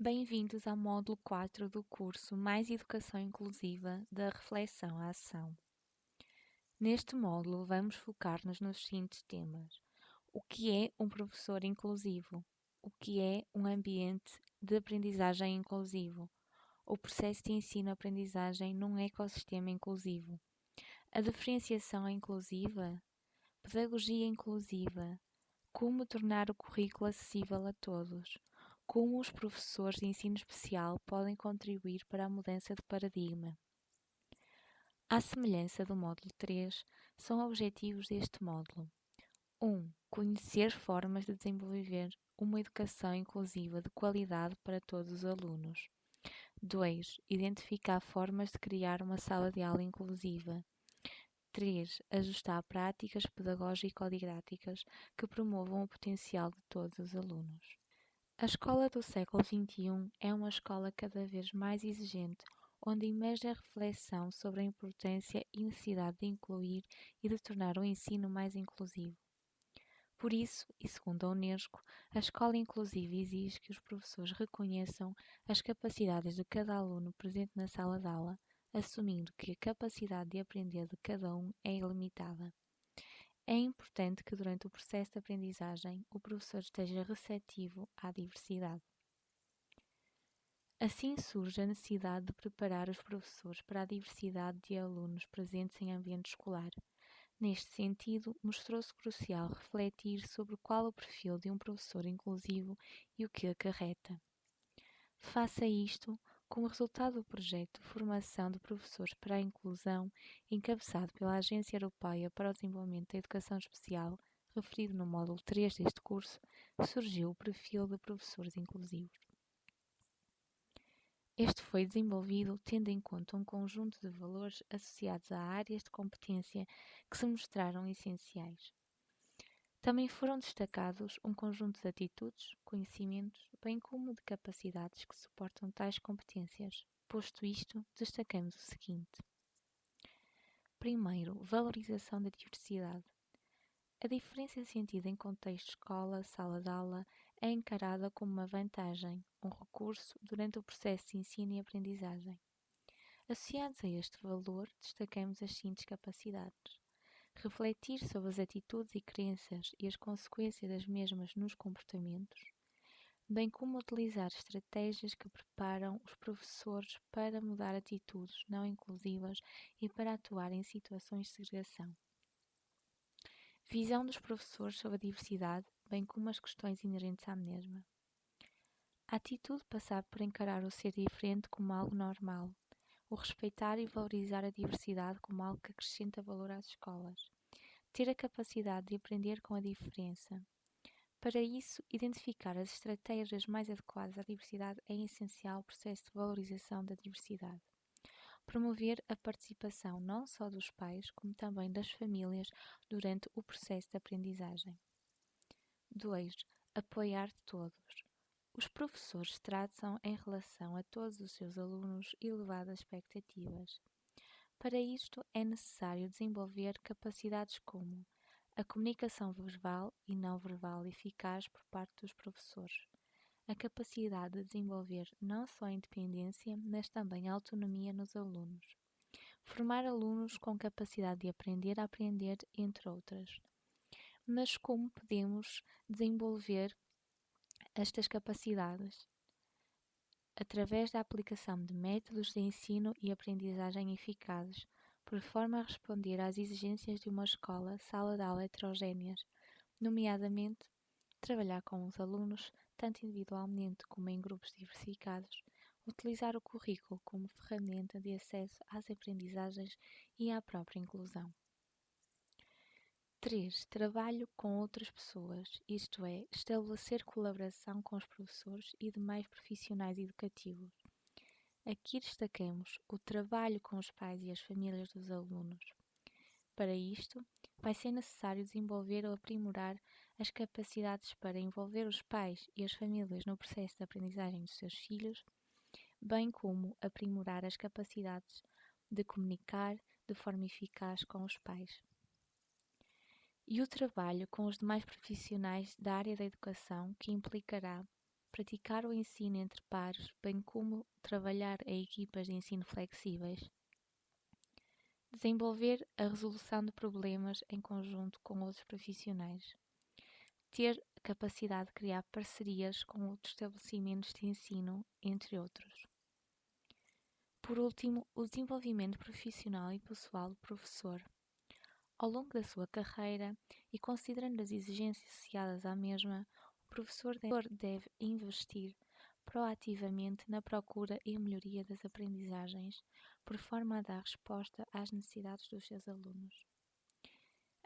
Bem-vindos ao módulo 4 do curso Mais Educação Inclusiva, da Reflexão à Ação. Neste módulo, vamos focar-nos nos seguintes temas: o que é um professor inclusivo? O que é um ambiente de aprendizagem inclusivo? O processo de ensino-aprendizagem num ecossistema inclusivo? A diferenciação inclusiva? Pedagogia inclusiva? Como tornar o currículo acessível a todos? Como os professores de ensino especial podem contribuir para a mudança de paradigma? À semelhança do módulo 3, são objetivos deste módulo: 1. Conhecer formas de desenvolver uma educação inclusiva de qualidade para todos os alunos. 2. Identificar formas de criar uma sala de aula inclusiva. 3. Ajustar práticas pedagógico-didáticas que promovam o potencial de todos os alunos. A escola do século XXI é uma escola cada vez mais exigente, onde emerge a reflexão sobre a importância e necessidade de incluir e de tornar o ensino mais inclusivo. Por isso, e segundo a Unesco, a escola inclusiva exige que os professores reconheçam as capacidades de cada aluno presente na sala de aula, assumindo que a capacidade de aprender de cada um é ilimitada. É importante que durante o processo de aprendizagem o professor esteja receptivo à diversidade. Assim surge a necessidade de preparar os professores para a diversidade de alunos presentes em ambiente escolar. Neste sentido, mostrou-se crucial refletir sobre qual o perfil de um professor inclusivo e o que acarreta. Faça isto como resultado do projeto de formação de professores para a inclusão, encabeçado pela Agência Europeia para o Desenvolvimento da Educação Especial, referido no módulo 3 deste curso, surgiu o perfil de professores inclusivos. Este foi desenvolvido tendo em conta um conjunto de valores associados a áreas de competência que se mostraram essenciais. Também foram destacados um conjunto de atitudes, conhecimentos, bem como de capacidades que suportam tais competências. Posto isto, destacamos o seguinte. Primeiro, valorização da diversidade. A diferença sentida em contexto escola, sala de aula, é encarada como uma vantagem, um recurso durante o processo de ensino e aprendizagem. Associados a este valor, destacamos as seguintes capacidades: refletir sobre as atitudes e crenças e as consequências das mesmas nos comportamentos, bem como utilizar estratégias que preparam os professores para mudar atitudes não inclusivas e para atuar em situações de segregação. Visão dos professores sobre a diversidade, bem como as questões inerentes à mesma. A atitude passar por encarar o ser diferente como algo normal, o respeitar e valorizar a diversidade como algo que acrescenta valor às escolas. Ter a capacidade de aprender com a diferença. Para isso, identificar as estratégias mais adequadas à diversidade é essencial ao processo de valorização da diversidade. Promover a participação não só dos pais, como também das famílias durante o processo de aprendizagem. 2. Apoiar todos. Os professores traçam em relação a todos os seus alunos elevadas expectativas. Para isto, é necessário desenvolver capacidades como a comunicação verbal e não verbal eficaz por parte dos professores, a capacidade de desenvolver não só a independência, mas também a autonomia nos alunos, formar alunos com capacidade de aprender a aprender, entre outras. Mas como podemos desenvolver estas capacidades? Através da aplicação de métodos de ensino e aprendizagem eficazes, por forma a responder às exigências de uma escola, sala de aula heterogéneas, nomeadamente, trabalhar com os alunos, tanto individualmente como em grupos diversificados, utilizar o currículo como ferramenta de acesso às aprendizagens e à própria inclusão. 3. Trabalho com outras pessoas, isto é, estabelecer colaboração com os professores e demais profissionais educativos. Aqui destacamos o trabalho com os pais e as famílias dos alunos. Para isto, vai ser necessário desenvolver ou aprimorar as capacidades para envolver os pais e as famílias no processo de aprendizagem dos seus filhos, bem como aprimorar as capacidades de comunicar de forma eficaz com os pais. E o trabalho com os demais profissionais da área da educação, que implicará praticar o ensino entre pares, bem como trabalhar em equipas de ensino flexíveis. Desenvolver a resolução de problemas em conjunto com outros profissionais. Ter a capacidade de criar parcerias com outros estabelecimentos de ensino, entre outros. Por último, o desenvolvimento profissional e pessoal do professor. Ao longo da sua carreira e considerando as exigências associadas à mesma, o professor deve investir proativamente na procura e melhoria das aprendizagens, por forma a dar resposta às necessidades dos seus alunos.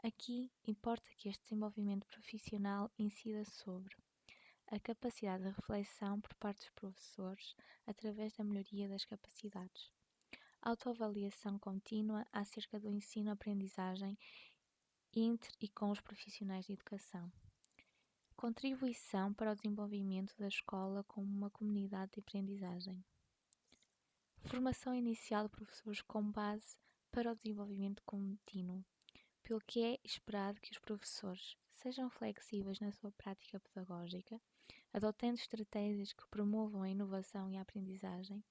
Aqui, importa que este desenvolvimento profissional incida sobre a capacidade de reflexão por parte dos professores através da melhoria das capacidades, autoavaliação contínua acerca do ensino-aprendizagem entre e com os profissionais de educação, contribuição para o desenvolvimento da escola como uma comunidade de aprendizagem, formação inicial de professores com base para o desenvolvimento contínuo, pelo que é esperado que os professores sejam flexíveis na sua prática pedagógica, adotando estratégias que promovam a inovação e a aprendizagem,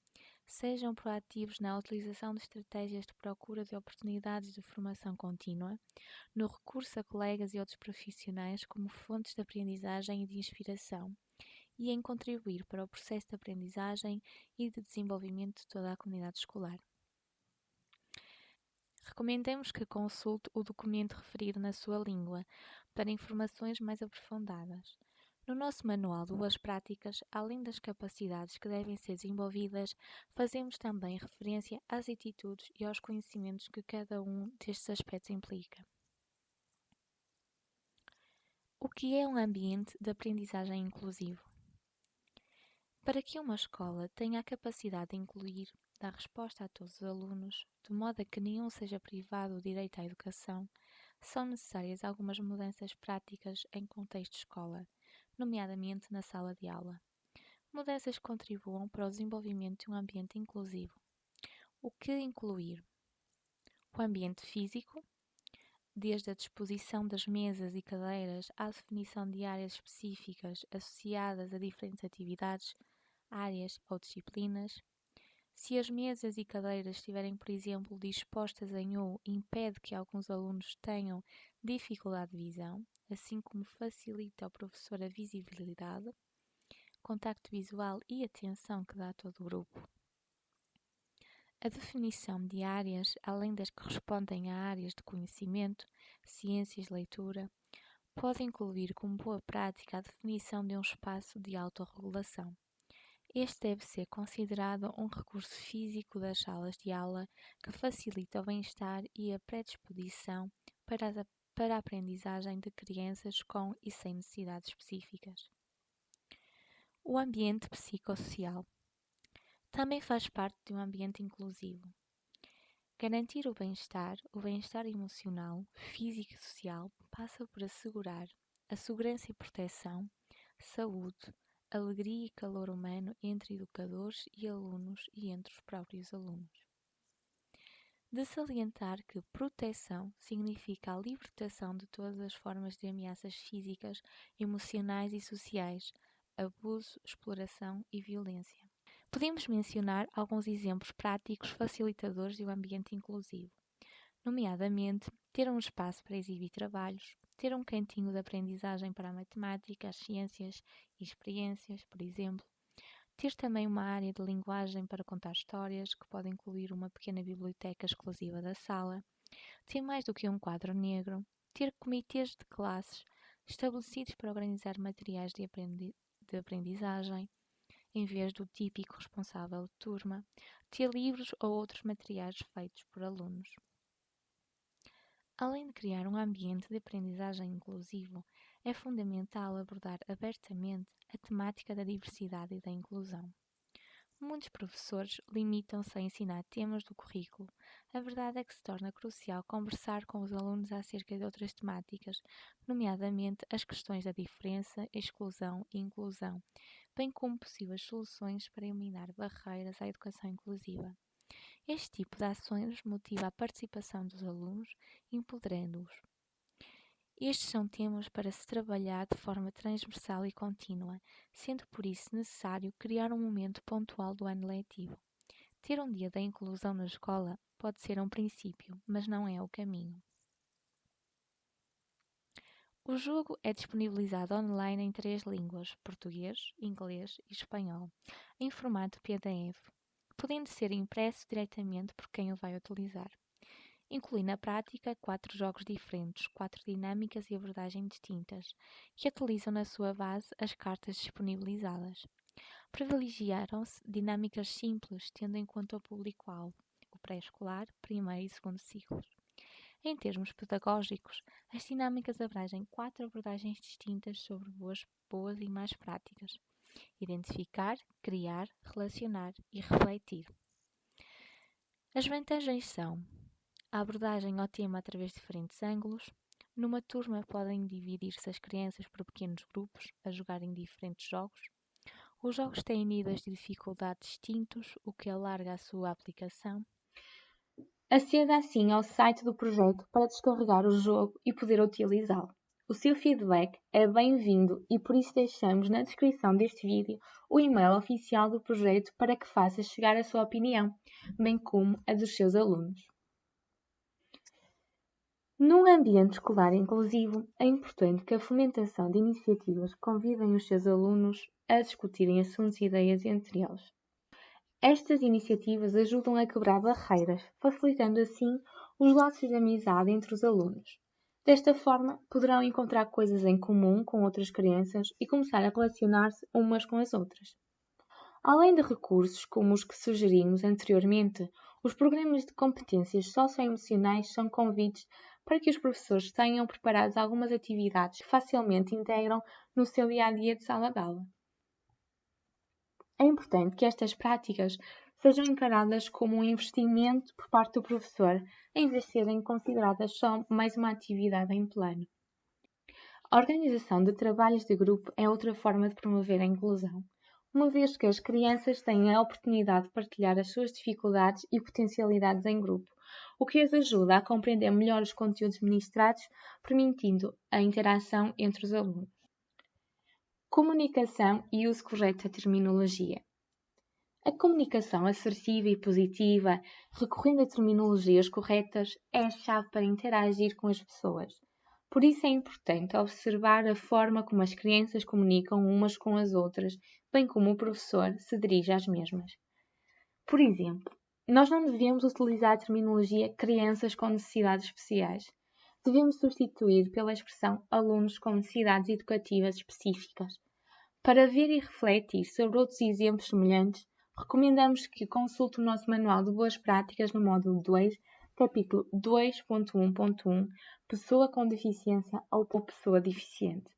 sejam proativos na utilização de estratégias de procura de oportunidades de formação contínua, no recurso a colegas e outros profissionais como fontes de aprendizagem e de inspiração, e em contribuir para o processo de aprendizagem e de desenvolvimento de toda a comunidade escolar. Recomendamos que consulte o documento referido na sua língua para informações mais aprofundadas. No nosso manual de boas práticas, além das capacidades que devem ser desenvolvidas, fazemos também referência às atitudes e aos conhecimentos que cada um destes aspectos implica. O que é um ambiente de aprendizagem inclusivo? Para que uma escola tenha a capacidade de incluir, dar resposta a todos os alunos, de modo a que nenhum seja privado do direito à educação, são necessárias algumas mudanças práticas em contexto de escola, nomeadamente na sala de aula. Mudanças que contribuam para o desenvolvimento de um ambiente inclusivo. O que incluir? O ambiente físico, desde a disposição das mesas e cadeiras à definição de áreas específicas associadas a diferentes atividades, áreas ou disciplinas. Se as mesas e cadeiras estiverem, por exemplo, dispostas em U, impede que alguns alunos tenham dificuldade de visão, assim como facilita ao professor a visibilidade, contacto visual e atenção que dá a todo o grupo. A definição de áreas, além das que respondem a áreas de conhecimento, ciências, leitura, pode incluir como boa prática a definição de um espaço de autorregulação. Este deve ser considerado um recurso físico das salas de aula que facilita o bem-estar e a predisposição para a aprendizagem de crianças com e sem necessidades específicas. O ambiente psicossocial também faz parte de um ambiente inclusivo. Garantir o bem-estar emocional, físico e social passa por assegurar a segurança e proteção, saúde, alegria e calor humano entre educadores e alunos e entre os próprios alunos. De salientar que proteção significa a libertação de todas as formas de ameaças físicas, emocionais e sociais, abuso, exploração e violência. Podemos mencionar alguns exemplos práticos facilitadores de um ambiente inclusivo, nomeadamente ter um espaço para exibir trabalhos, ter um cantinho de aprendizagem para a matemática, as ciências e experiências, por exemplo, ter também uma área de linguagem para contar histórias, que pode incluir uma pequena biblioteca exclusiva da sala, ter mais do que um quadro negro, ter comitês de classes estabelecidos para organizar materiais de aprendizagem, em vez do típico responsável de turma, ter livros ou outros materiais feitos por alunos. Além de criar um ambiente de aprendizagem inclusivo, é fundamental abordar abertamente a temática da diversidade e da inclusão. Muitos professores limitam-se a ensinar temas do currículo. A verdade é que se torna crucial conversar com os alunos acerca de outras temáticas, nomeadamente as questões da diferença, exclusão e inclusão, bem como possíveis soluções para eliminar barreiras à educação inclusiva. Este tipo de ações motiva a participação dos alunos, empoderando-os. Estes são temas para se trabalhar de forma transversal e contínua, sendo por isso necessário criar um momento pontual do ano letivo. Ter um dia da inclusão na escola pode ser um princípio, mas não é o caminho. O jogo é disponibilizado online em 3 línguas: português, inglês e espanhol, em formato PDF, podendo ser impresso diretamente por quem o vai utilizar. Inclui na prática 4 jogos diferentes, 4 dinâmicas e abordagens distintas, que utilizam na sua base as cartas disponibilizadas. Privilegiaram-se dinâmicas simples, tendo em conta o público-alvo, o pré-escolar, primeiro e segundo ciclos. Em termos pedagógicos, as dinâmicas abrangem 4 abordagens distintas sobre boas e más práticas: identificar, criar, relacionar e refletir. As vantagens são a abordagem ao tema através de diferentes ângulos. Numa turma podem dividir-se as crianças por pequenos grupos a jogarem diferentes jogos. Os jogos têm níveis de dificuldade distintos, o que alarga a sua aplicação. Aceda assim ao site do projeto para descarregar o jogo e poder utilizá-lo. O seu feedback é bem-vindo e por isso deixamos na descrição deste vídeo o e-mail oficial do projeto para que faça chegar a sua opinião, bem como a dos seus alunos. Num ambiente escolar inclusivo, é importante que a fomentação de iniciativas convidem os seus alunos a discutirem assuntos e ideias entre eles. Estas iniciativas ajudam a quebrar barreiras, facilitando assim os laços de amizade entre os alunos. Desta forma, poderão encontrar coisas em comum com outras crianças e começar a relacionar-se umas com as outras. Além de recursos como os que sugerimos anteriormente, os programas de competências socioemocionais são convites para que os professores tenham preparados algumas atividades que facilmente integram no seu dia-a-dia de sala de aula. É importante que estas práticas sejam encaradas como um investimento por parte do professor, em vez de serem consideradas só mais uma atividade em plano. A organização de trabalhos de grupo é outra forma de promover a inclusão, uma vez que as crianças têm a oportunidade de partilhar as suas dificuldades e potencialidades em grupo, o que as ajuda a compreender melhor os conteúdos ministrados, permitindo a interação entre os alunos. Comunicação e uso correto da terminologia. A comunicação assertiva e positiva, recorrendo a terminologias corretas, é a chave para interagir com as pessoas. Por isso é importante observar a forma como as crianças comunicam umas com as outras, bem como o professor se dirige às mesmas. Por exemplo, nós não devemos utilizar a terminologia crianças com necessidades especiais. Devemos substituir pela expressão alunos com necessidades educativas específicas. Para ver e refletir sobre outros exemplos semelhantes, recomendamos que consulte o nosso Manual de Boas Práticas no módulo 2, capítulo 2.1.1, Pessoa com deficiência ou pessoa deficiente.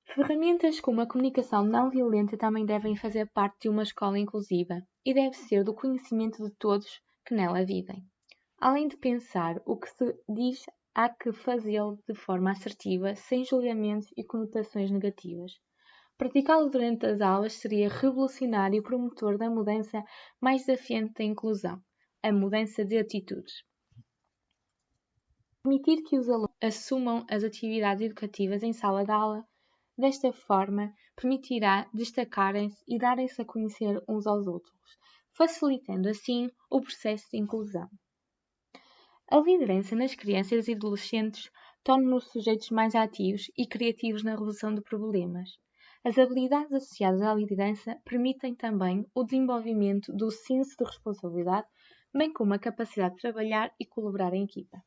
Ferramentas como a comunicação não violenta também devem fazer parte de uma escola inclusiva e deve ser do conhecimento de todos que nela vivem. Além de pensar o que se diz, há que fazê-lo de forma assertiva, sem julgamentos e conotações negativas. Praticá-lo durante as aulas seria revolucionário e promotor da mudança mais desafiante da inclusão, a mudança de atitudes. Permitir que os alunos assumam as atividades educativas em sala de aula, desta forma, permitirá destacarem-se e darem-se a conhecer uns aos outros, facilitando assim o processo de inclusão. A liderança nas crianças e adolescentes torna-nos sujeitos mais ativos e criativos na resolução de problemas. As habilidades associadas à liderança permitem também o desenvolvimento do senso de responsabilidade, bem como a capacidade de trabalhar e colaborar em equipa.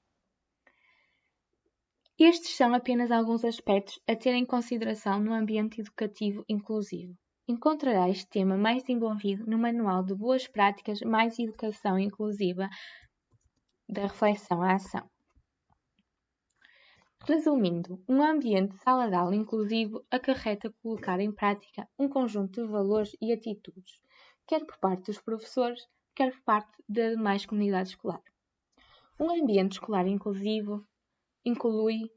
Estes são apenas alguns aspectos a ter em consideração no ambiente educativo inclusivo. Encontrará este tema mais desenvolvido no Manual de Boas Práticas mais Educação Inclusiva da Reflexão à Ação. Resumindo, um ambiente de sala de aula inclusivo acarreta colocar em prática um conjunto de valores e atitudes, quer por parte dos professores, quer por parte da demais comunidade escolar. Um ambiente escolar inclusivo inclui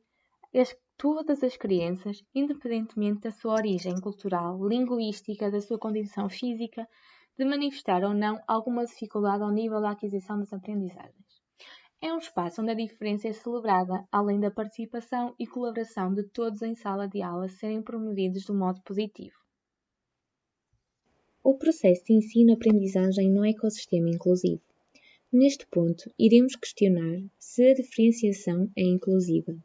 todas as crianças, independentemente da sua origem cultural, linguística, da sua condição física, de manifestar ou não alguma dificuldade ao nível da aquisição das aprendizagens. É um espaço onde a diferença é celebrada, além da participação e colaboração de todos em sala de aula serem promovidos de um modo positivo. O processo de ensino-aprendizagem no ecossistema inclusivo. Neste ponto, iremos questionar se a diferenciação é inclusiva.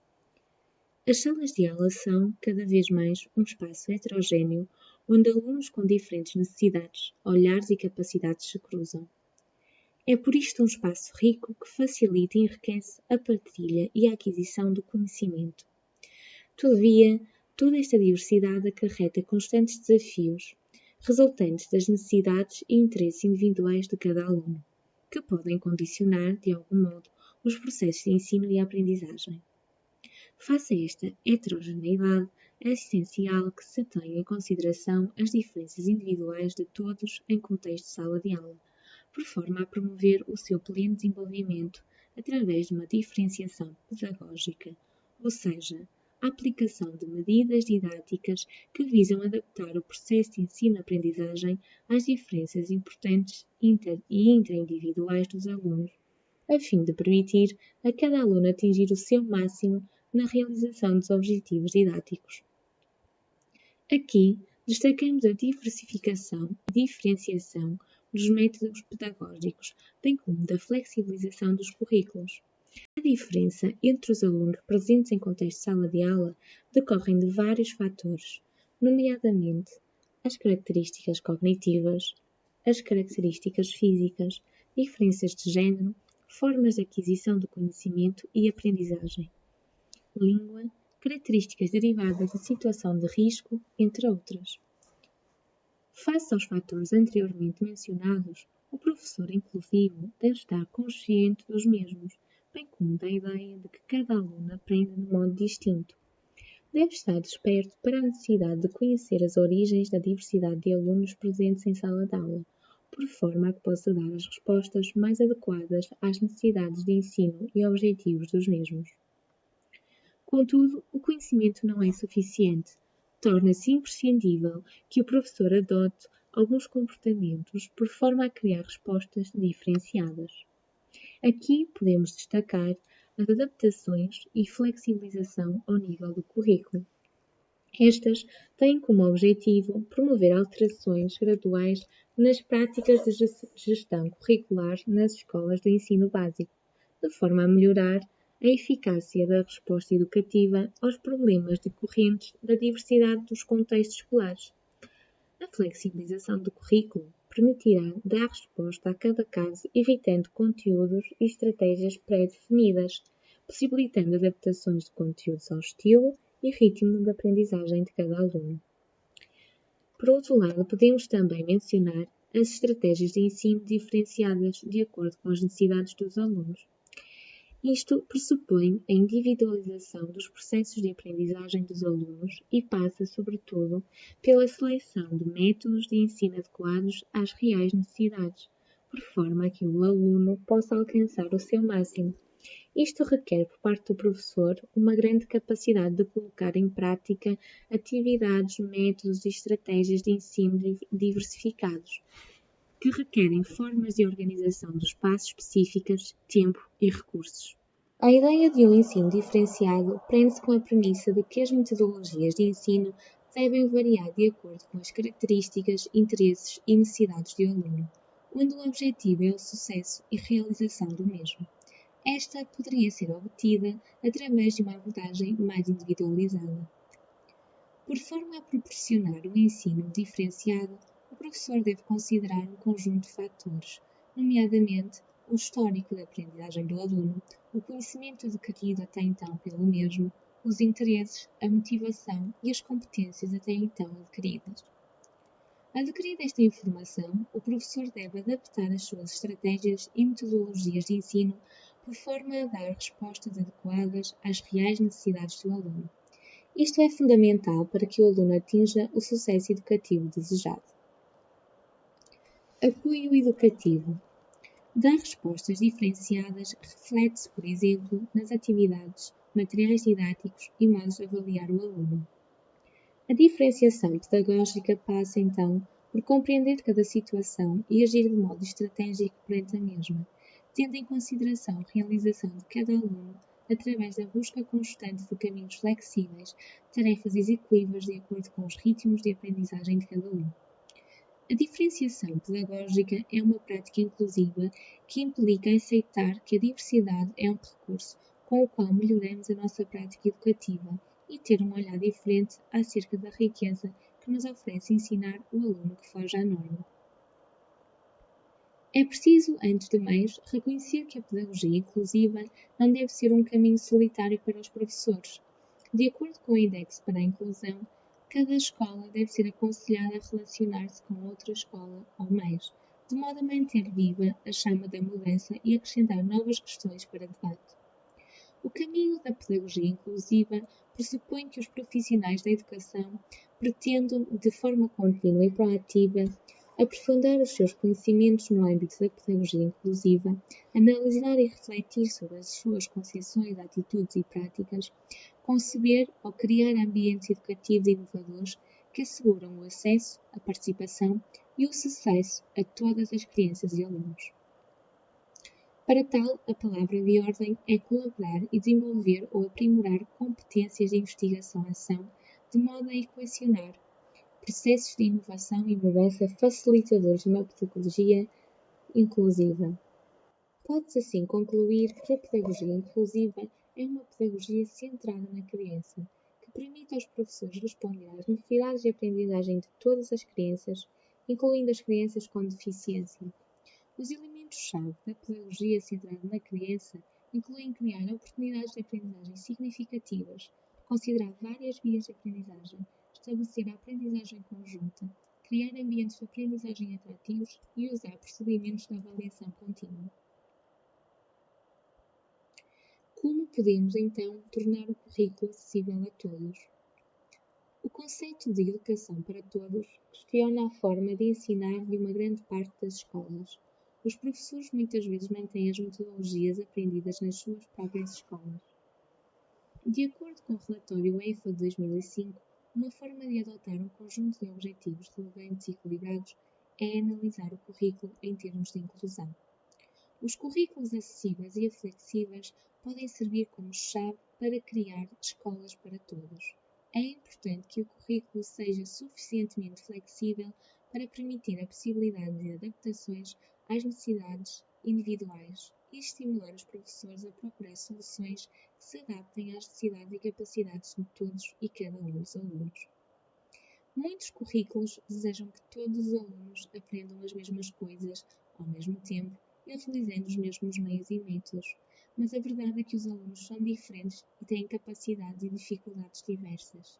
As salas de aula são, cada vez mais, um espaço heterogéneo onde alunos com diferentes necessidades, olhares e capacidades se cruzam. É por isto um espaço rico que facilita e enriquece a partilha e a aquisição do conhecimento. Todavia, toda esta diversidade acarreta constantes desafios, resultantes das necessidades e interesses individuais de cada aluno, que podem condicionar, de algum modo, os processos de ensino e aprendizagem. Face a esta heterogeneidade, é essencial que se tenham em consideração as diferenças individuais de todos em contexto de sala de aula, por forma a promover o seu pleno desenvolvimento através de uma diferenciação pedagógica, ou seja, a aplicação de medidas didáticas que visam adaptar o processo de ensino-aprendizagem às diferenças importantes e intraindividuais dos alunos, a fim de permitir a cada aluno atingir o seu máximo na realização dos objetivos didáticos. Aqui, destacamos a diversificação e diferenciação dos métodos pedagógicos, bem como da flexibilização dos currículos. A diferença entre os alunos presentes em contexto de sala de aula decorrem de vários fatores, nomeadamente as características cognitivas, as características físicas, diferenças de género, formas de aquisição do conhecimento e aprendizagem, língua, características derivadas da situação de risco, entre outras. Face aos fatores anteriormente mencionados, o professor inclusivo deve estar consciente dos mesmos, bem como da ideia de que cada aluno aprende de modo distinto. Deve estar desperto para a necessidade de conhecer as origens da diversidade de alunos presentes em sala de aula, por forma a que possa dar as respostas mais adequadas às necessidades de ensino e objetivos dos mesmos. Contudo, o conhecimento não é suficiente. Torna-se imprescindível que o professor adote alguns comportamentos por forma a criar respostas diferenciadas. Aqui podemos destacar as adaptações e flexibilização ao nível do currículo. Estas têm como objetivo promover alterações graduais nas práticas de gestão curricular nas escolas de ensino básico, de forma a melhorar a eficácia da resposta educativa aos problemas decorrentes da diversidade dos contextos escolares. A flexibilização do currículo permitirá dar resposta a cada caso, evitando conteúdos e estratégias pré-definidas, possibilitando adaptações de conteúdos ao estilo e ritmo de aprendizagem de cada aluno. Por outro lado, podemos também mencionar as estratégias de ensino diferenciadas de acordo com as necessidades dos alunos. Isto pressupõe a individualização dos processos de aprendizagem dos alunos e passa, sobretudo, pela seleção de métodos de ensino adequados às reais necessidades, por forma a que o aluno possa alcançar o seu máximo. Isto requer, por parte do professor, uma grande capacidade de colocar em prática atividades, métodos e estratégias de ensino diversificados, que requerem formas de organização dos espaços específicas, tempo e recursos. A ideia de um ensino diferenciado prende-se com a premissa de que as metodologias de ensino devem variar de acordo com as características, interesses e necessidades do aluno, onde o objetivo é o sucesso e realização do mesmo. Esta poderia ser obtida através de uma abordagem mais individualizada. Por forma a proporcionar um ensino diferenciado, o professor deve considerar um conjunto de fatores, nomeadamente o histórico da aprendizagem do aluno, o conhecimento adquirido até então pelo mesmo, os interesses, a motivação e as competências até então adquiridas. Adquirida esta informação, o professor deve adaptar as suas estratégias e metodologias de ensino por forma a dar respostas adequadas às reais necessidades do aluno. Isto é fundamental para que o aluno atinja o sucesso educativo desejado. Apoio educativo. Dar respostas diferenciadas reflete-se, por exemplo, nas atividades, materiais didáticos e modos de avaliar o aluno. A diferenciação pedagógica passa, então, por compreender cada situação e agir de modo estratégico perante a mesma, tendo em consideração a realização de cada aluno através da busca constante de caminhos flexíveis, tarefas execuíveis de acordo com os ritmos de aprendizagem de cada aluno. A diferenciação pedagógica é uma prática inclusiva que implica aceitar que a diversidade é um recurso com o qual melhoramos a nossa prática educativa e ter um olhar diferente acerca da riqueza que nos oferece ensinar o aluno que foge à norma. É preciso, antes de mais, reconhecer que a pedagogia inclusiva não deve ser um caminho solitário para os professores. De acordo com o Index para a Inclusão, cada escola deve ser aconselhada a relacionar-se com outra escola ou mais, de modo a manter viva a chama da mudança e acrescentar novas questões para debate. O caminho da pedagogia inclusiva pressupõe que os profissionais da educação pretendam, de forma contínua e proativa, aprofundar os seus conhecimentos no âmbito da pedagogia inclusiva, analisar e refletir sobre as suas concepções, atitudes e práticas, conceber ou criar ambientes educativos inovadores que asseguram o acesso, a participação e o sucesso a todas as crianças e alunos. Para tal, a palavra de ordem é colaborar e desenvolver ou aprimorar competências de investigação-ação, de modo a equacionar processos de inovação e mudança facilitadores de uma pedagogia inclusiva. Pode-se assim concluir que a pedagogia inclusiva é uma pedagogia centrada na criança, que permite aos professores responder às necessidades de aprendizagem de todas as crianças, incluindo as crianças com deficiência. Os elementos-chave da pedagogia centrada na criança incluem criar oportunidades de aprendizagem significativas, considerar várias vias de aprendizagem, estabelecer a aprendizagem conjunta, criar ambientes de aprendizagem atrativos e usar procedimentos de avaliação contínua. Como podemos, então, tornar o currículo acessível a todos? O conceito de educação para todos questiona a forma de ensinar de uma grande parte das escolas. Os professores muitas vezes mantêm as metodologias aprendidas nas suas próprias escolas. De acordo com o relatório EFA de 2005, uma forma de adotar um conjunto de objetivos relevantes e equilibrados é analisar o currículo em termos de inclusão. Os currículos acessíveis e flexíveis podem servir como chave para criar escolas para todos. É importante que o currículo seja suficientemente flexível para permitir a possibilidade de adaptações às necessidades individuais e estimular os professores a procurar soluções que se adaptem às necessidades e capacidades de todos e cada um dos alunos. Muitos currículos desejam que todos os alunos aprendam as mesmas coisas ao mesmo tempo e utilizando os mesmos meios e métodos, mas a verdade é que os alunos são diferentes e têm capacidades e dificuldades diversas.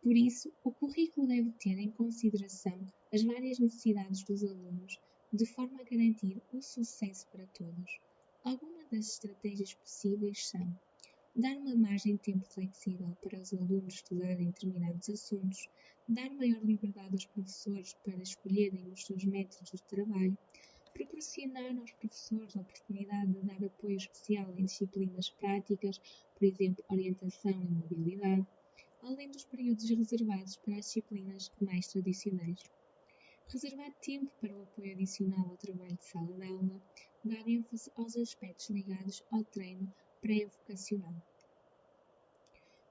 Por isso, o currículo deve ter em consideração as várias necessidades dos alunos, de forma a garantir o sucesso para todos. Algumas das estratégias possíveis são dar uma margem de tempo flexível para os alunos estudarem determinados assuntos, dar maior liberdade aos professores para escolherem os seus métodos de trabalho, proporcionar aos professores a oportunidade de dar apoio especial em disciplinas práticas, por exemplo, orientação e mobilidade, além dos períodos reservados para as disciplinas mais tradicionais. Reservar tempo para o apoio adicional ao trabalho de sala de aula, dar ênfase aos aspectos ligados ao treino pré-vocacional.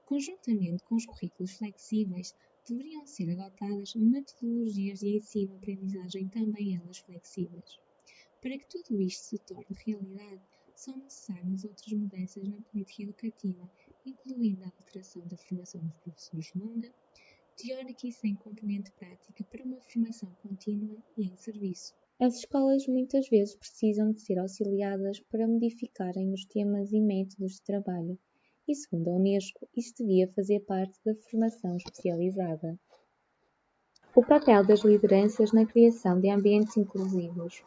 Conjuntamente com os currículos flexíveis, deveriam ser adotadas metodologias de ensino-aprendizagem também elas flexíveis. Para que tudo isto se torne realidade, são necessárias outras mudanças na política educativa, incluindo a alteração da formação dos professores longa, teórica e sem componente prática para uma formação contínua e em serviço. As escolas muitas vezes precisam de ser auxiliadas para modificarem os temas e métodos de trabalho, e segundo a Unesco, isso devia fazer parte da formação especializada. O papel das lideranças na criação de ambientes inclusivos.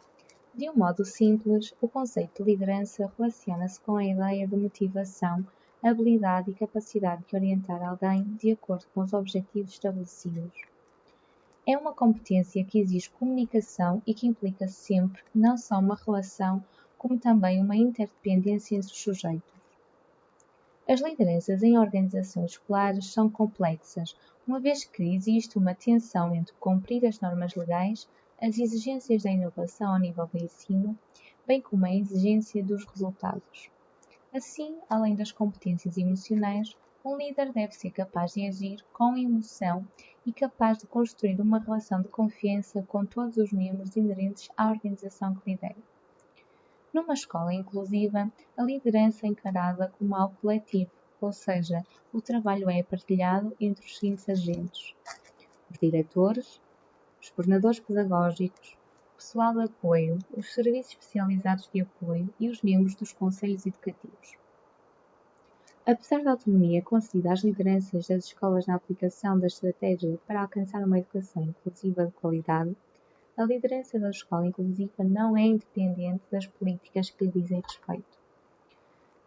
De um modo simples, o conceito de liderança relaciona-se com a ideia de motivação, habilidade e capacidade de orientar alguém de acordo com os objetivos estabelecidos. É uma competência que exige comunicação e que implica sempre não só uma relação, como também uma interdependência entre os sujeitos. As lideranças em organizações escolares são complexas, uma vez que existe uma tensão entre cumprir as normas legais, as exigências da inovação ao nível do ensino, bem como a exigência dos resultados. Assim, além das competências emocionais, um líder deve ser capaz de agir com emoção e capaz de construir uma relação de confiança com todos os membros inerentes à organização que lidera. Numa escola inclusiva, a liderança é encarada como algo coletivo, ou seja, o trabalho é partilhado entre os seguintes agentes: os diretores, os coordenadores pedagógicos, o pessoal de apoio, os serviços especializados de apoio e os membros dos conselhos educativos. Apesar da autonomia concedida às lideranças das escolas na aplicação da estratégia para alcançar uma educação inclusiva de qualidade, a liderança da escola inclusiva não é independente das políticas que lhe dizem respeito.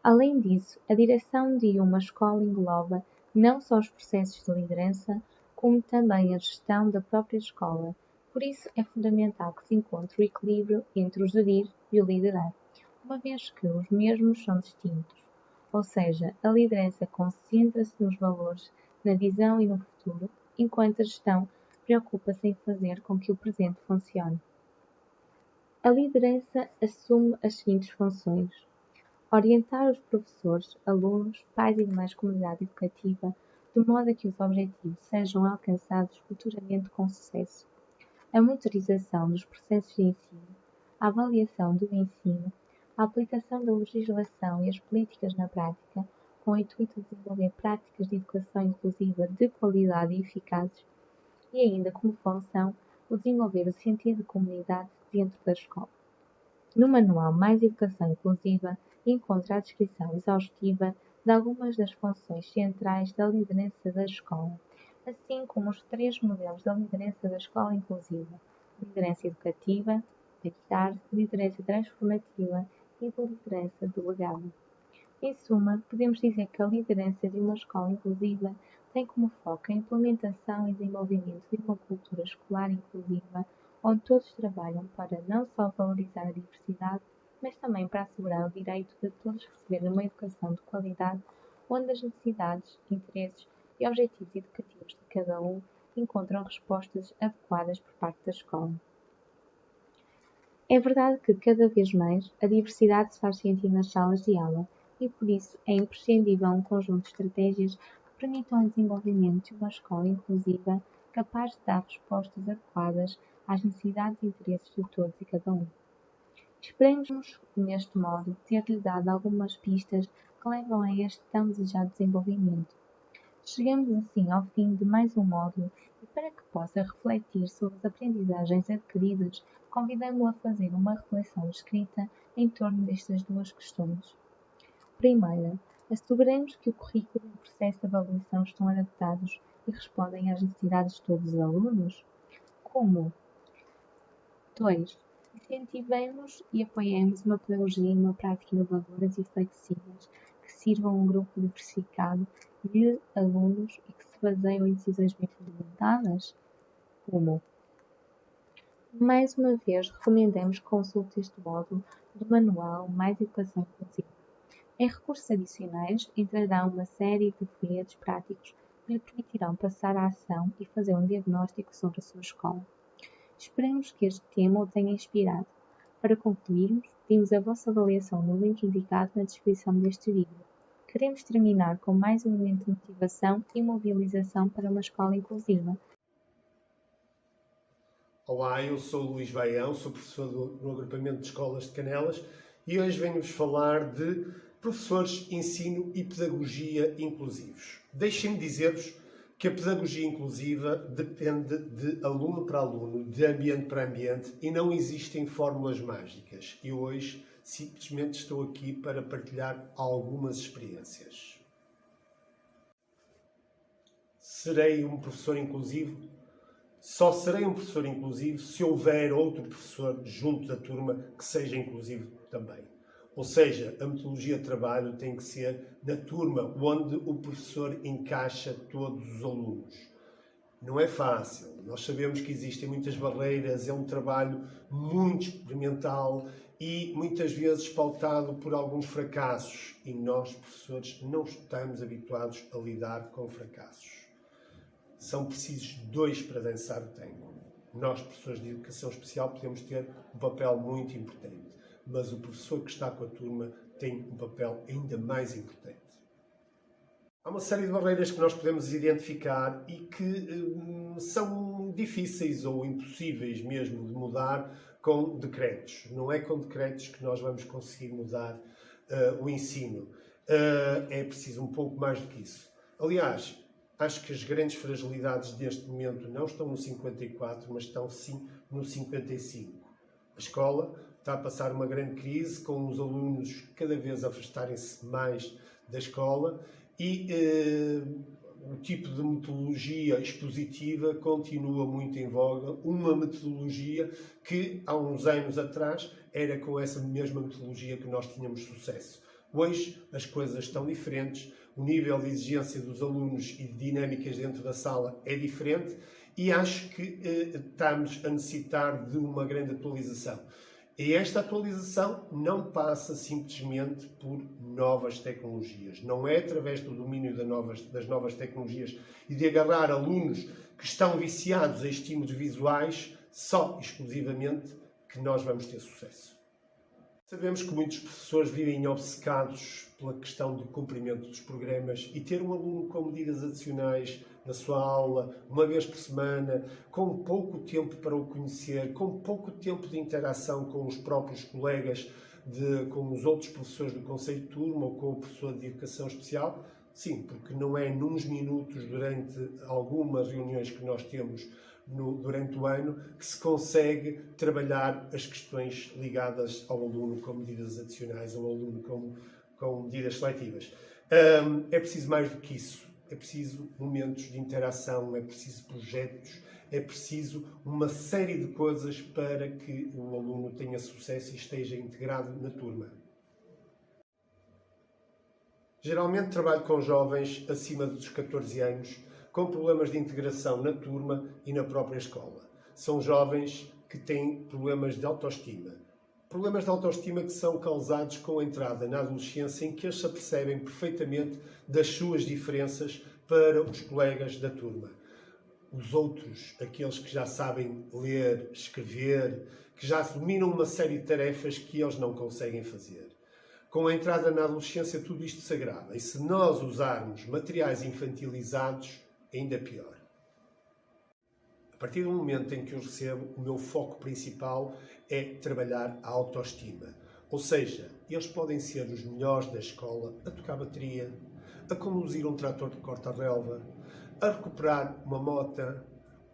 Além disso, a direção de uma escola engloba não só os processos de liderança, como também a gestão da própria escola. Por isso, é fundamental que se encontre o equilíbrio entre o gerir e o liderar, uma vez que os mesmos são distintos. Ou seja, a liderança concentra-se nos valores, na visão e no futuro, enquanto a gestão preocupa-se em fazer com que o presente funcione. A liderança assume as seguintes funções: orientar os professores, alunos, pais e demais comunidade educativa, de modo a que os objetivos sejam alcançados futuramente com sucesso. A monitorização dos processos de ensino, a avaliação do ensino, a aplicação da legislação e as políticas na prática, com o intuito de desenvolver práticas de educação inclusiva de qualidade e eficazes, e ainda como função o desenvolver o sentido de comunidade dentro da escola. No manual Mais Educação Inclusiva encontra a descrição exaustiva de algumas das funções centrais da liderança da escola, assim como os 3 modelos da liderança da escola inclusiva: liderança educativa, equitar, liderança transformativa e de liderança delegada. Em suma, podemos dizer que a liderança de uma escola inclusiva tem como foco a implementação e desenvolvimento de uma cultura escolar inclusiva, onde todos trabalham para não só valorizar a diversidade, mas também para assegurar o direito de todos receberem uma educação de qualidade, onde as necessidades, interesses e objetivos educativos de cada um encontram respostas adequadas por parte da escola. É verdade que, cada vez mais, a diversidade se faz sentir nas salas de aula e, por isso, é imprescindível um conjunto de estratégias que permitam o desenvolvimento de uma escola inclusiva capaz de dar respostas adequadas às necessidades e interesses de todos e cada um. Esperemos, neste modo, ter-lhe dado algumas pistas que levam a este tão desejado desenvolvimento. Chegamos assim ao fim de mais um módulo e, para que possa refletir sobre as aprendizagens adquiridas, convidamo-o a fazer uma reflexão escrita em torno destas duas questões. Primeira, asseguremos que o currículo e o processo de avaliação estão adaptados e respondem às necessidades de todos os alunos? Como? 2. Incentivemos e apoiemos uma pedagogia e uma prática inovadoras e flexíveis que sirvam a um grupo diversificado de alunos e que se baseiam em decisões bem fundamentadas? Como? Mais uma vez, recomendamos que consulte este módulo do manual Mais Educação Inclusiva. Em recursos adicionais, entrará uma série de folhetos práticos que lhe permitirão passar à ação e fazer um diagnóstico sobre a sua escola. Esperamos que este tema o tenha inspirado. Para concluirmos, pedimos a vossa avaliação no link indicado na descrição deste vídeo. Queremos terminar com mais um momento de motivação e mobilização para uma escola inclusiva. Olá, eu sou o Luís Baião, sou professor no agrupamento de escolas de Canelas e hoje venho-vos falar de professores, ensino e pedagogia inclusivos. Deixem-me dizer-vos que a pedagogia inclusiva depende de aluno para aluno, de ambiente para ambiente e não existem fórmulas mágicas. E hoje simplesmente estou aqui para partilhar algumas experiências. Serei um professor inclusivo? Só serei um professor inclusivo se houver outro professor junto da turma que seja inclusivo também. Ou seja, a metodologia de trabalho tem que ser na turma onde o professor encaixa todos os alunos. Não é fácil, nós sabemos que existem muitas barreiras, é um trabalho muito experimental e muitas vezes pautado por alguns fracassos. E nós, professores, não estamos habituados a lidar com fracassos. São precisos 2 para dançar o tango. nós, professores de educação especial, podemos ter um papel muito importante, mas o professor que está com a turma tem um papel ainda mais importante. Há uma série de barreiras que nós podemos identificar e que são difíceis ou impossíveis mesmo de mudar com decretos. Não é com decretos que nós vamos conseguir mudar o ensino. É preciso um pouco mais do que isso. Aliás, acho que as grandes fragilidades deste momento não estão no 54, mas estão sim no 55. A escola está a passar uma grande crise, com os alunos cada vez afastarem-se mais da escola e o tipo de metodologia expositiva continua muito em voga. Uma metodologia que, há uns anos atrás, era com essa mesma metodologia que nós tínhamos sucesso. Hoje as coisas estão diferentes, o nível de exigência dos alunos e de dinâmicas dentro da sala é diferente e acho que estamos a necessitar de uma grande atualização. E esta atualização não passa simplesmente por novas tecnologias. Não é através do domínio das novas tecnologias e de agarrar alunos que estão viciados a estímulos visuais só, exclusivamente, que nós vamos ter sucesso. Sabemos que muitos professores vivem obcecados pela questão do cumprimento dos programas e ter um aluno com medidas adicionais na sua aula, uma vez por semana, com pouco tempo para o conhecer, com pouco tempo de interação com os próprios colegas, com os outros professores do conselho de turma ou com o professor de educação especial. Sim, porque não é nos minutos durante algumas reuniões que nós temos durante o ano que se consegue trabalhar as questões ligadas ao aluno com medidas adicionais, ao aluno com medidas seletivas. É preciso mais do que isso. É preciso momentos de interação, é preciso projetos, é preciso uma série de coisas para que o aluno tenha sucesso e esteja integrado na turma. Geralmente trabalho com jovens acima dos 14 anos, com problemas de integração na turma e na própria escola. São jovens que têm problemas de autoestima. Problemas de autoestima que são causados com a entrada na adolescência, em que eles se apercebem perfeitamente das suas diferenças para os colegas da turma. Os outros, aqueles que já sabem ler, escrever, que já dominam uma série de tarefas que eles não conseguem fazer. Com a entrada na adolescência, tudo isto se agrava. E se nós usarmos materiais infantilizados, ainda pior. A partir do momento em que eu recebo, o meu foco principal é trabalhar a autoestima. Ou seja, eles podem ser os melhores da escola a tocar bateria, a conduzir um trator de corta-relva, a recuperar uma mota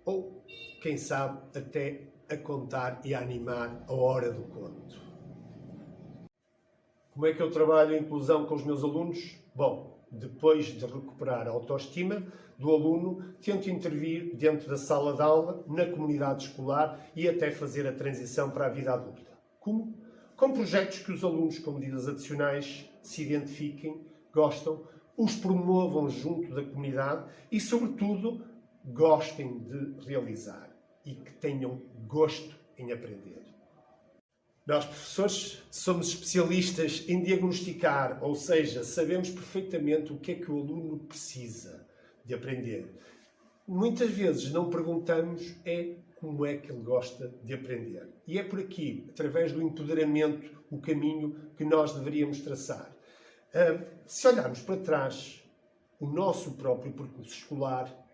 ou, quem sabe, até a contar e a animar a hora do conto. Como é que eu trabalho a inclusão com os meus alunos? Bom, depois de recuperar a autoestima do aluno, tento intervir dentro da sala de aula, na comunidade escolar e até fazer a transição para a vida adulta. Como? Com projetos que os alunos com medidas adicionais se identifiquem, gostam, os promovam junto da comunidade e, sobretudo, gostem de realizar e que tenham gosto em aprender. Nós, professores, somos especialistas em diagnosticar, ou seja, sabemos perfeitamente o que é que o aluno precisa de aprender. Muitas vezes não perguntamos como é que ele gosta de aprender. E é por aqui, através do empoderamento, o caminho que nós deveríamos traçar. Se olharmos para trás, o nosso próprio percurso escolar,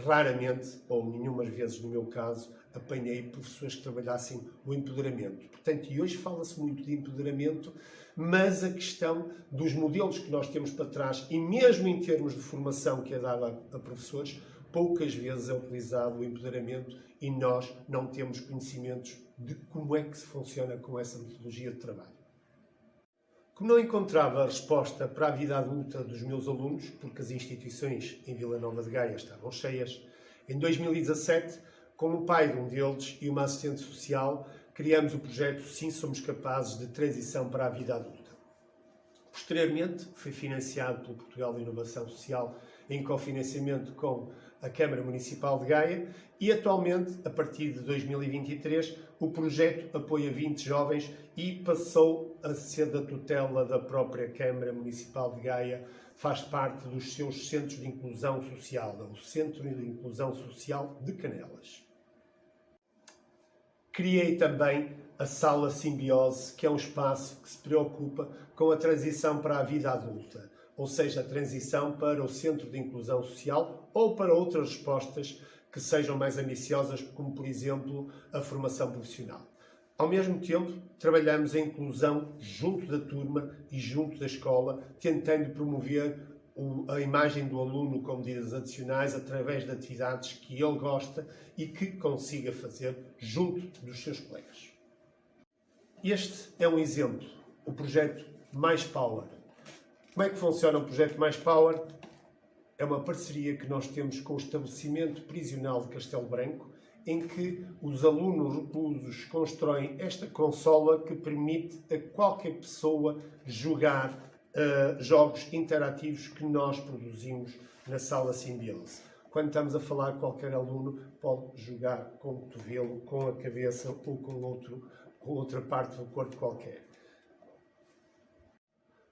raramente, ou nenhumas vezes no meu caso, apanhei professores que trabalhassem o empoderamento. Portanto, e hoje fala-se muito de empoderamento, mas a questão dos modelos que nós temos para trás, e mesmo em termos de formação que é dada a professores, poucas vezes é utilizado o empoderamento e nós não temos conhecimentos de como é que se funciona com essa metodologia de trabalho. Como não encontrava a resposta para a vida adulta dos meus alunos, porque as instituições em Vila Nova de Gaia estavam cheias, em 2017, com o pai de um deles e uma assistente social, criamos o projeto Sim Somos Capazes de Transição para a Vida Adulta. Posteriormente, foi financiado pelo Portugal de Inovação Social em cofinanciamento com a Câmara Municipal de Gaia e, atualmente, a partir de 2023, o projeto apoia 20 jovens e passou a ser da tutela da própria Câmara Municipal de Gaia, faz parte dos seus centros de inclusão social, o Centro de Inclusão Social de Canelas. Criei também a Sala Simbiose, que é um espaço que se preocupa com a transição para a vida adulta, ou seja, a transição para o Centro de Inclusão Social ou para outras respostas que sejam mais ambiciosas, como, por exemplo, a formação profissional. Ao mesmo tempo, trabalhamos a inclusão junto da turma e junto da escola, tentando promover a imagem do aluno com medidas adicionais através de atividades que ele gosta e que consiga fazer junto dos seus colegas. Este é um exemplo, o projeto Mais Power. Como é que funciona o projeto Mais Power? É uma parceria que nós temos com o estabelecimento prisional de Castelo Branco, em que os alunos reclusos constroem esta consola que permite a qualquer pessoa jogar jogos interativos que nós produzimos na Sala Simbiose. Quando estamos a falar, qualquer aluno pode jogar com o cotovelo, com a cabeça ou com outra parte do corpo qualquer.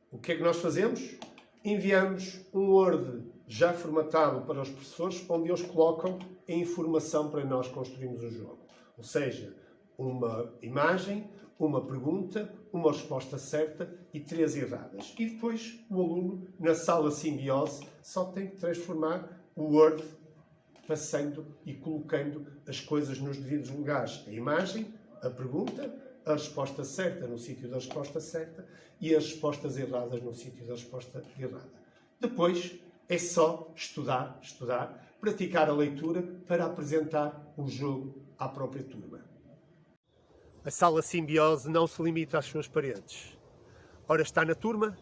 O que é que nós fazemos? Enviamos um Word já formatado para os professores, onde eles colocam a informação para nós construirmos o jogo. Ou seja, uma imagem, uma pergunta, uma resposta certa e 3 erradas. E depois o aluno, na Sala Simbiose, só tem que transformar o Word, passando e colocando as coisas nos devidos lugares. A imagem, a pergunta, a resposta certa no sítio da resposta certa e as respostas erradas no sítio da resposta errada. Depois é só estudar, praticar a leitura para apresentar o jogo à própria turma. A Sala Simbiose não se limita às suas paredes. Ora está na turma,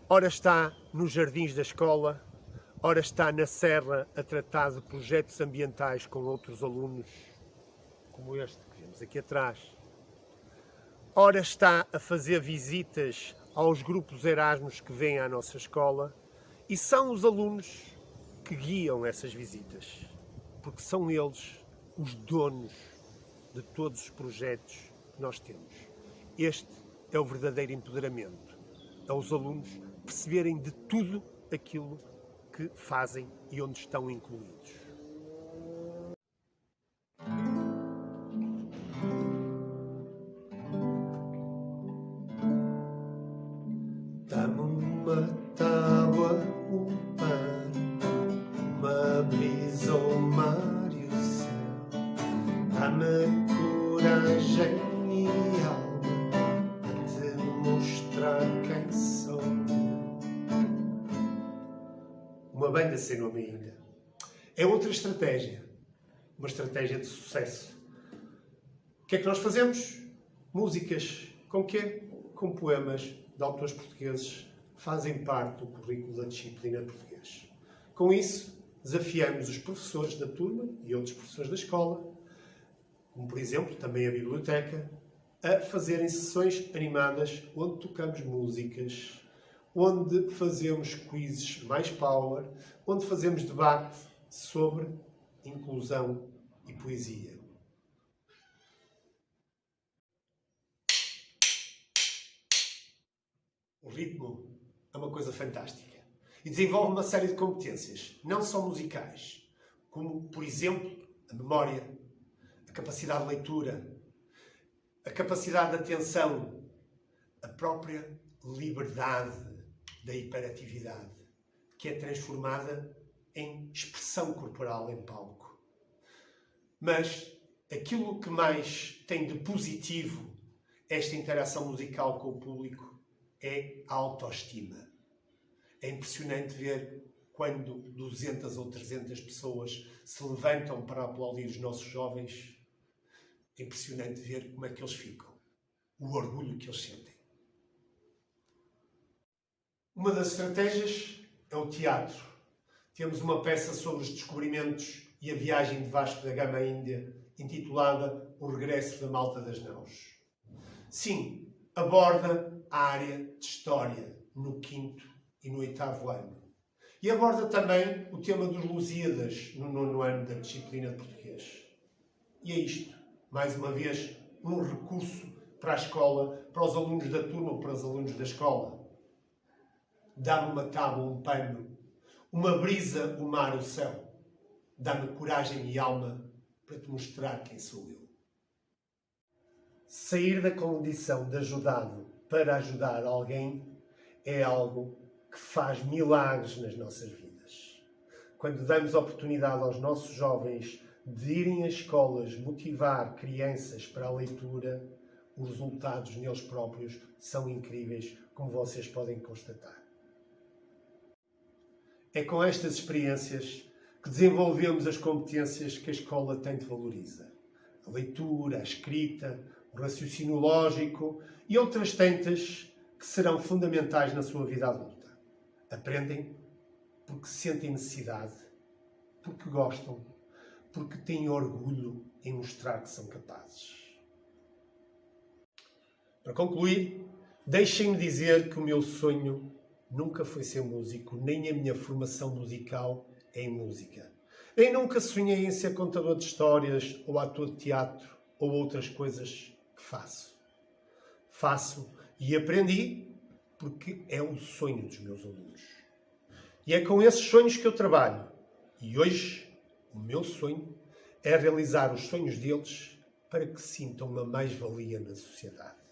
ora está nos jardins da escola, ora está na serra a tratar de projetos ambientais com outros alunos, como este que vemos aqui atrás. Ora está a fazer visitas aos grupos Erasmus que vêm à nossa escola e são os alunos que guiam essas visitas, porque são eles os donos de todos os projetos que nós temos. Este é o verdadeiro empoderamento. É os alunos perceberem de tudo aquilo que fazem e onde estão incluídos. Dá-me uma tábua, um pano, uma brisa, o mar e o céu. Dá-me coragem e alma para te mostrar quem sou. Uma banda sem nome ainda. É outra estratégia. Uma estratégia de sucesso. O que é que nós fazemos? Músicas. Com quê? Com poemas de autores portugueses que fazem parte do currículo da disciplina de português. Com isso, desafiamos os professores da turma e outros professores da escola, como por exemplo também a biblioteca, a fazerem sessões animadas onde tocamos músicas, onde fazemos quizzes mais power, onde fazemos debate sobre inclusão e poesia. O ritmo é uma coisa fantástica e desenvolve uma série de competências, não só musicais, como, por exemplo, a memória, a capacidade de leitura, a capacidade de atenção, a própria liberdade da hiperatividade, que é transformada em expressão corporal em palco. Mas aquilo que mais tem de positivo esta interação musical com o público é a autoestima. É impressionante ver quando 200 ou 300 pessoas se levantam para aplaudir os nossos jovens. É impressionante ver como é que eles ficam. O orgulho que eles sentem. Uma das estratégias é o teatro. Temos uma peça sobre os descobrimentos e a viagem de Vasco da Gama à Índia, intitulada O Regresso da Malta das Naus. Sim, aborda a área de História no 5º e no 8º ano. E aborda também o tema dos Lusíadas no 9º ano da disciplina de português. E é isto, mais uma vez, um recurso para a escola, para os alunos da turma ou para os alunos da escola. Dá-me uma tábua, um pano, uma brisa, o mar, o céu. Dá-me coragem e alma para te mostrar quem sou eu. Sair da condição de ajudado para ajudar alguém é algo que faz milagres nas nossas vidas. Quando damos oportunidade aos nossos jovens de irem às escolas motivar crianças para a leitura, os resultados neles próprios são incríveis, como vocês podem constatar. É com estas experiências que desenvolvemos as competências que a escola tanto valoriza. A leitura, a escrita, o raciocínio lógico e outras tantas que serão fundamentais na sua vida adulta. Aprendem porque sentem necessidade, porque gostam, porque têm orgulho em mostrar que são capazes. Para concluir, deixem-me dizer que o meu sonho nunca foi ser músico, nem a minha formação musical é em música. Nem nunca sonhei em ser contador de histórias, ou ator de teatro, ou outras coisas que faço. Faço e aprendi porque é o sonho dos meus alunos. E é com esses sonhos que eu trabalho. E hoje, o meu sonho é realizar os sonhos deles para que sintam uma mais-valia na sociedade.